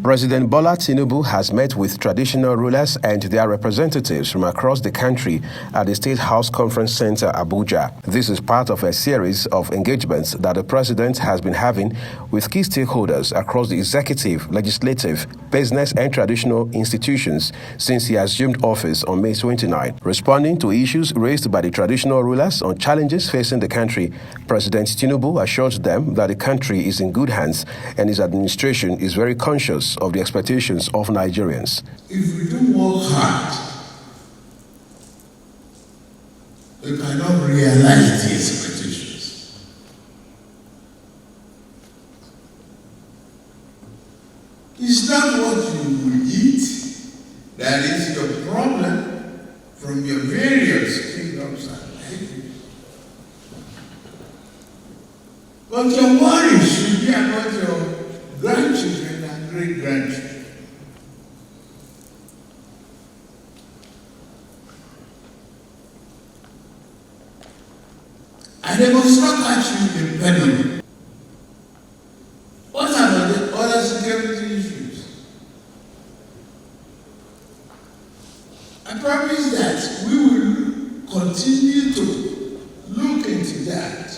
President Bola Tinubu has met with traditional rulers and their representatives from across the country at the State House Conference Center, Abuja. This is part of a series of engagements that the president has been having with key stakeholders across the executive, legislative, business, and traditional institutions since he assumed office on May 29. Responding to issues raised by the traditional rulers on challenges facing the country, President Tinubu assured them that the country is in good hands and his administration is very conscious of the expectations of Nigerians. If we don't work hard, we cannot realize the expectations. It's not what you will eat that is your problem from your various kingdoms and languages. But your worry should be about your grandchildren and great-grandchildren. And they must not catch you in penury. What about the other security issues? I promise that we will continue to look into that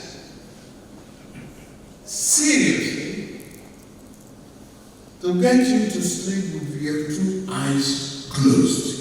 seriously to get you to sleep with your two eyes closed.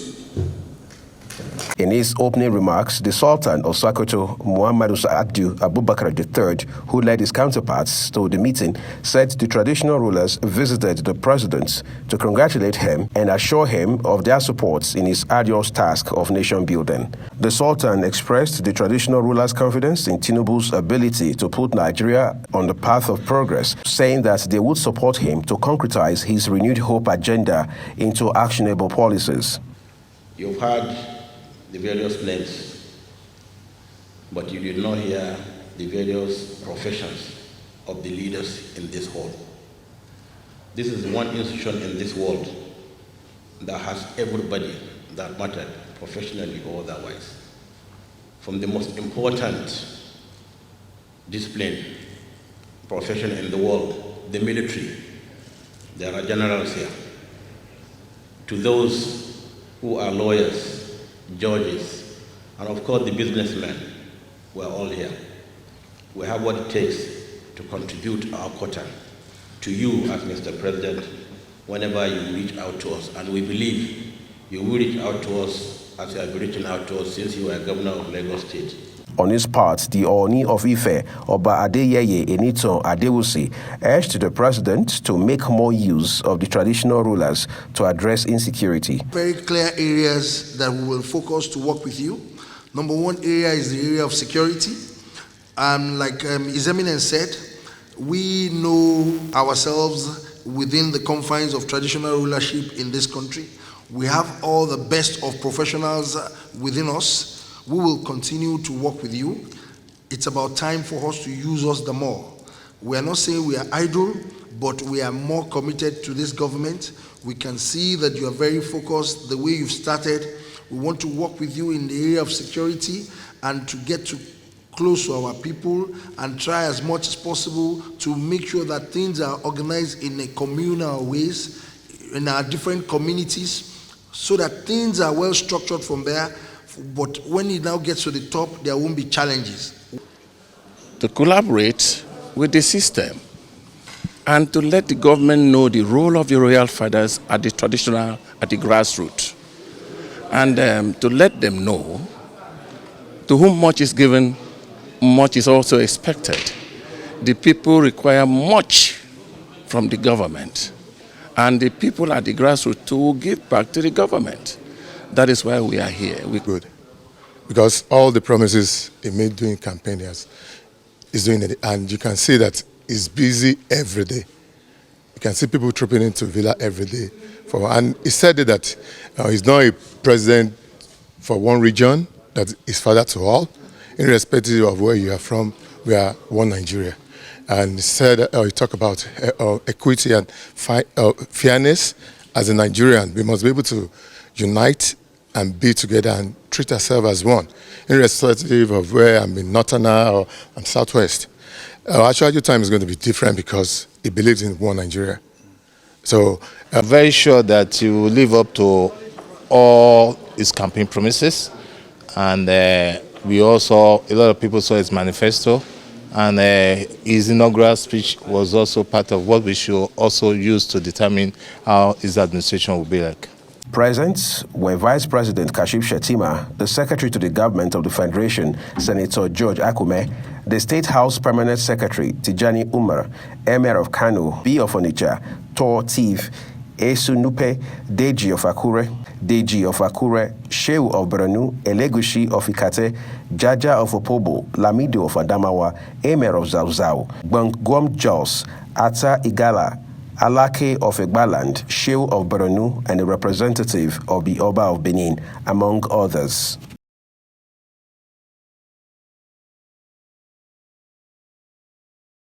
In his opening remarks, the Sultan of Sokoto, Muhammadu Sa'adu Abubakar III, who led his counterparts to the meeting, said the traditional rulers visited the president to congratulate him and assure him of their support in his arduous task of nation building. The Sultan expressed the traditional rulers' confidence in Tinubu's ability to put Nigeria on the path of progress, saying that they would support him to concretize his renewed hope agenda into actionable policies. You've heard the various names, but you did not hear the various professions of the leaders in this hall. This is one institution in this world that has everybody that mattered, professionally or otherwise. From the most important discipline, profession in the world, the military, there are generals here, to those who are lawyers, judges, and of course the businessmen. We're all here. We have what it takes to contribute our quota to you as Mr. President whenever you reach out to us, and we believe you will reach out to us as you have been reaching out to us since you were governor of Lagos State. On his part, the Ooni of Ife, Oba Adeyeye Enitan Adewusi, urged the president to make more use of the traditional rulers to address insecurity. Very clear areas that we will focus to work with you. Number one area is the area of security. Like His Eminence said, we know ourselves within the confines of traditional rulership in this country. We have all the best of professionals within us. We will continue to work with you. It's about time for us to use us the more. We are not saying we are idle, but we are more committed to this government. We can see that you are very focused the way you've started. We want to work with you in the area of security and to get to close to our people and try as much as possible to make sure that things are organized in a communal ways in our different communities so that things are well structured from there. But when it now gets to the top, there won't be challenges. To collaborate with the system and to let the government know the role of the royal fathers at the traditional, at the grassroots. And to let them know to whom much is given, much is also expected. The people require much from the government, and the people at the grassroots to give back to the government. That is why we are here. We're good, because all the promises he made during campaign is doing it, and you can see that he's busy every day. You can see people trooping into Villa every day. And he said that he's not a president for one region, that is father to all, irrespective of where you are from. We are one Nigeria. And he said, he talked about equity and fairness. As a Nigerian, we must be able to unite and be together and treat ourselves as one, irrespective of where I'm in Northerner or I'm Southwest. Actually, your time is going to be different because he believes in one Nigeria. So I'm very sure that he will live up to all his campaign promises, and we also, a lot of people saw his manifesto, and his inaugural speech was also part of what we should also use to determine how his administration will be like. Present were Vice President Kashif Shettima, the Secretary to the Government of the Federation, Senator George Akume, the State House Permanent Secretary Tijani Umar, Emir of Kano, B of Onitsha, Tor Tiv, Esu Nupe, Deji of Akure, Shehu of Borno, Elegushi of Ikate, Jaja of Opobo, Lamido of Adamawa, Emir of Zauzau, Gwam Jos, Ata Igala, Alake of Egbaland, Shehu of Borno, and a representative of the Oba of Benin, among others.